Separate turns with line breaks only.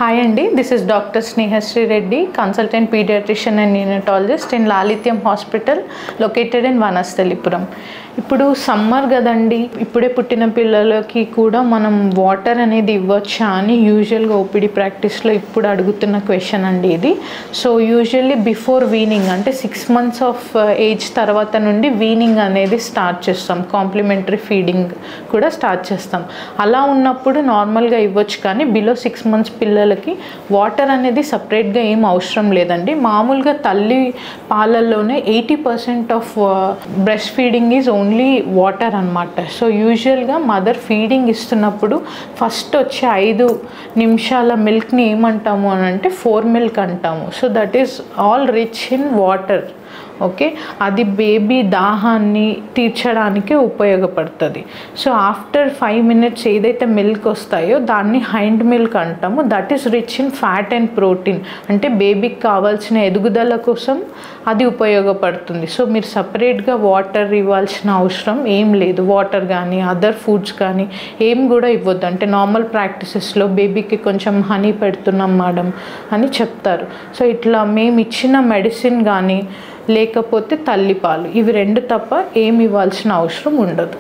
Hi Andy, this is Dr. Snehasri Reddy, consultant pediatrician and neonatologist in Lalithium Hospital located in Vanastalipuram. ఇప్పుడు summer కదండి, ఇప్పుడే పుట్టిన పిల్లలకి కూడా మనం వాటర్ అనేది ఇవ్వచ్చా అని యూజువల్గా ఓపీడీ ప్రాక్టీస్లో ఇప్పుడు అడుగుతున్న క్వశ్చన్ అండి ఇది. సో యూజువల్లీ బిఫోర్ వీనింగ్ అంటే 6 months ఆఫ్ ఏజ్ తర్వాత నుండి వీనింగ్ అనేది స్టార్ట్ చేస్తాం, కాంప్లిమెంటరీ ఫీడింగ్ కూడా స్టార్ట్ చేస్తాం. అలా ఉన్నప్పుడు నార్మల్గా ఇవ్వచ్చు, కానీ బిలో 6 months పిల్లలకి వాటర్ అనేది సపరేట్గా ఏం అవసరం లేదండి. మామూలుగా తల్లి పాలల్లోనే 80% of breast feeding is only water అనమాట. సో యూజువల్గా మదర్ ఫీడింగ్ ఇస్తున్నప్పుడు ఫస్ట్ వచ్చే 5 నిమిషాల మిల్క్ని ఏమంటాము అని అంటే 4 milk అంటాము. So that is all rich in water. Okay, అది బేబీ దాహాన్ని తీర్చడానికి ఉపయోగపడుతుంది. సో ఆఫ్టర్ 5 minutes ఏదైతే మిల్క్ వస్తాయో దాన్ని హైండ్ మిల్క్ అంటాము. That is rich in fat and protein, అంటే బేబీకి కావాల్సిన ఎదుగుదల కోసం అది ఉపయోగపడుతుంది. సో మీరు సపరేట్గా వాటర్ ఇవ్వాల్సిన అవసరం ఏం లేదు. వాటర్ కానీ అదర్ ఫుడ్స్ కానీ ఏం కూడా ఇవ్వద్దు. అంటే నార్మల్ ప్రాక్టీసెస్లో బేబీకి కొంచెం హనీ పెడుతున్నాం మేడం అని చెప్తారు. సో ఇట్లా మేము ఇచ్చిన మెడిసిన్ కానీ లేకపోతే తల్లిపాలు, ఇవి 2 తప్ప ఏమి ఇవ్వాల్సిన అవసరం ఉండదు.